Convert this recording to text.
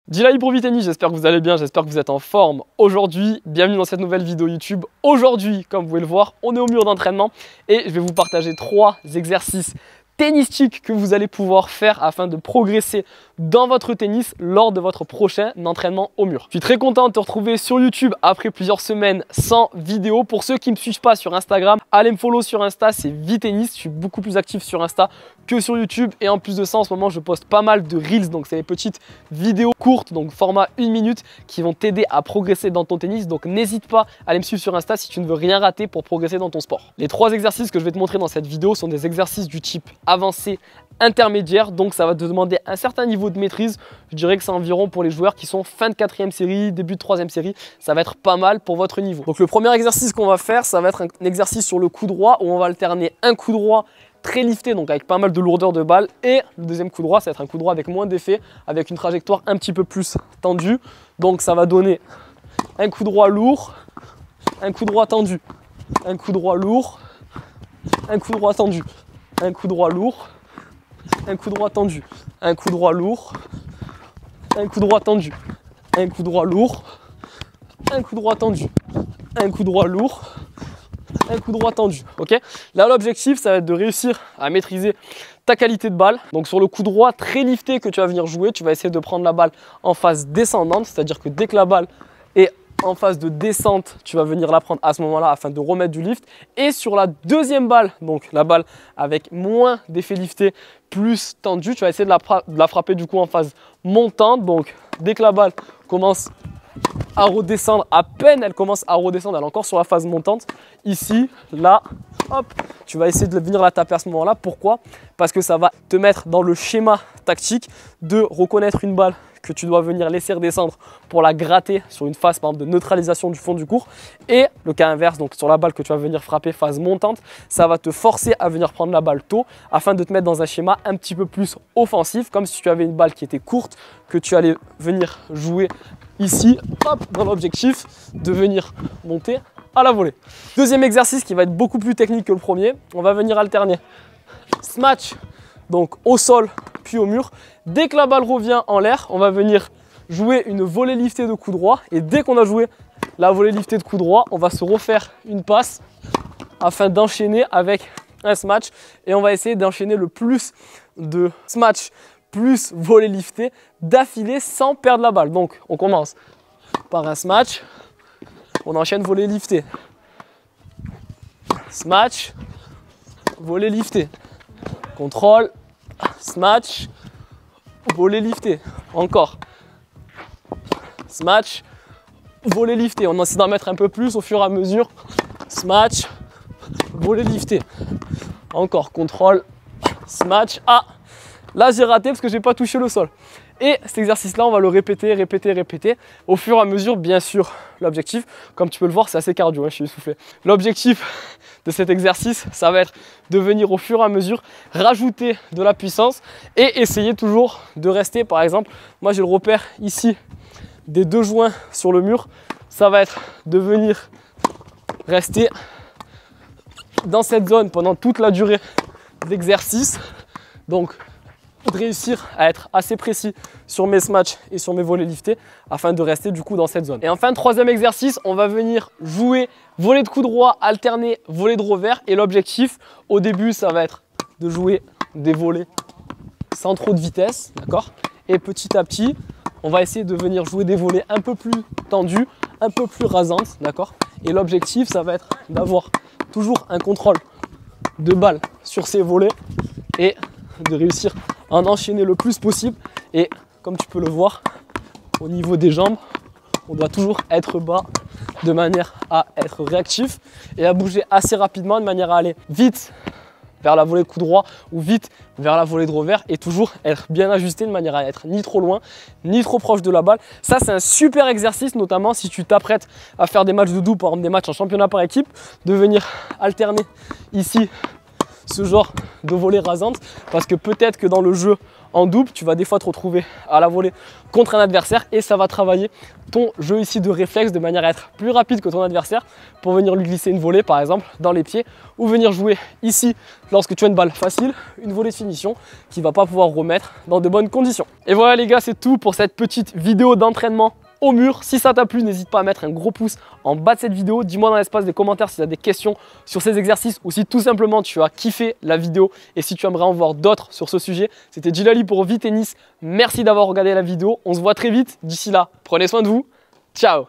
Dilahi pour Vitennis, j'espère que vous allez bien, j'espère que vous êtes en forme. Aujourd'hui, bienvenue dans cette nouvelle vidéo YouTube. Aujourd'hui, comme vous pouvez le voir, on est au mur d'entraînement et je vais vous partager 3 exercices tennistiques que vous allez pouvoir faire afin de progresser dans votre tennis lors de votre prochain entraînement au mur. Je suis très content de te retrouver sur YouTube après plusieurs semaines sans vidéo. Pour ceux qui ne me suivent pas sur Instagram, allez me follow sur Insta, c'est Vitennis. Je suis beaucoup plus actif sur Insta que sur YouTube et en plus de ça, en ce moment, je poste pas mal de Reels, donc c'est des petites vidéos courtes, donc format 1 minute, qui vont t'aider à progresser dans ton tennis. Donc n'hésite pas à aller me suivre sur Insta si tu ne veux rien rater pour progresser dans ton sport. Les 3 exercices que je vais te montrer dans cette vidéo sont des exercices du type avancé, intermédiaire, donc ça va te demander un certain niveau de maîtrise. Je dirais que c'est environ pour les joueurs qui sont fin de 4e série, début de 3e série, ça va être pas mal pour votre niveau. Donc le premier exercice qu'on va faire, ça va être un exercice sur le coup droit où on va alterner un coup droit très lifté, donc avec pas mal de lourdeur de balle, et le deuxième coup droit, ça va être un coup droit avec moins d'effet, avec une trajectoire un petit peu plus tendue. Donc ça va donner un coup droit lourd, un coup droit tendu, un coup droit lourd, un coup droit tendu, un coup droit lourd, un coup droit tendu, un coup droit lourd, un coup droit tendu, un coup droit lourd, un coup droit tendu, un coup droit lourd, un coup droit tendu. Ok, là l'objectif ça va être de réussir à maîtriser ta qualité de balle. Donc sur le coup droit très lifté que tu vas venir jouer, tu vas essayer de prendre la balle en phase descendante, c'est-à-dire que dès que la balle est en phase de descente, tu vas venir la prendre à ce moment-là afin de remettre du lift. Et sur la deuxième balle, donc la balle avec moins d'effet lifté, plus tendu, tu vas essayer de la frapper du coup en phase montante. Donc dès que la balle commence à redescendre, à peine elle commence à redescendre, elle est encore sur la phase montante, ici, là, hop, tu vas essayer de venir la taper à ce moment-là. Pourquoi? Parce que ça va te mettre dans le schéma tactique de reconnaître une balle que tu dois venir laisser redescendre pour la gratter sur une phase par exemple de neutralisation du fond du court, et le cas inverse, donc sur la balle que tu vas venir frapper phase montante, ça va te forcer à venir prendre la balle tôt afin de te mettre dans un schéma un petit peu plus offensif, comme si tu avais une balle qui était courte, que tu allais venir jouer ici, hop, dans l'objectif de venir monter à la volée. Deuxième exercice qui va être beaucoup plus technique que le premier, on va venir alterner smash, donc au sol puis au mur. Dès que la balle revient en l'air, on va venir jouer une volée liftée de coup droit, et dès qu'on a joué la volée liftée de coup droit, on va se refaire une passe afin d'enchaîner avec un smash, et on va essayer d'enchaîner le plus de smash plus volée liftée d'affilée sans perdre la balle. Donc on commence par un smash, on enchaîne volée liftée, smash, volée liftée, contrôle, smash, volée liftée, encore smash, volée liftée. On essaie d'en mettre un peu plus au fur et à mesure. Smash, volée liftée, encore contrôle, smash. Ah, là j'ai raté parce que j'ai pas touché le sol. Et cet exercice-là, on va le répéter, répéter au fur et à mesure. Bien sûr, l'objectif, comme tu peux le voir, c'est assez cardio, hein, je suis essoufflé. L'objectif de cet exercice, ça va être de venir au fur et à mesure rajouter de la puissance et essayer toujours de rester. Par exemple, moi j'ai le repère ici des 2 joints sur le mur. Ça va être de venir rester dans cette zone pendant toute la durée de l'exercice. Donc de réussir à être assez précis sur mes smash et sur mes volées liftées afin de rester du coup dans cette zone. Et enfin, troisième exercice, on va venir jouer volée de coup droit, alterner volée de revers, et l'objectif au début ça va être de jouer des volées sans trop de vitesse, d'accord, et petit à petit on va essayer de venir jouer des volées un peu plus tendues, un peu plus rasantes, d'accord, et l'objectif ça va être d'avoir toujours un contrôle de balle sur ces volées et de réussir à en enchaîner le plus possible. Et comme tu peux le voir, au niveau des jambes, on doit toujours être bas de manière à être réactif et à bouger assez rapidement de manière à aller vite vers la volée de coup droit ou vite vers la volée de revers, et toujours être bien ajusté de manière à être ni trop loin ni trop proche de la balle. Ça c'est un super exercice, notamment si tu t'apprêtes à faire des matchs de double, par exemple des matchs en championnat par équipe, de venir alterner ici ce genre de volée rasante parce que peut-être que dans le jeu en double, tu vas des fois te retrouver à la volée contre un adversaire et ça va travailler ton jeu ici de réflexe de manière à être plus rapide que ton adversaire pour venir lui glisser une volée par exemple dans les pieds ou venir jouer ici lorsque tu as une balle facile, une volée de finition qui va pas pouvoir remettre dans de bonnes conditions. Et voilà les gars, c'est tout pour cette petite vidéo d'entraînement au mur. Si ça t'a plu, n'hésite pas à mettre un gros pouce en bas de cette vidéo. Dis-moi dans l'espace des commentaires si tu as des questions sur ces exercices ou si tout simplement tu as kiffé la vidéo et si tu aimerais en voir d'autres sur ce sujet. C'était Djilali pour VTennis. Merci d'avoir regardé la vidéo. On se voit très vite. D'ici là, prenez soin de vous. Ciao!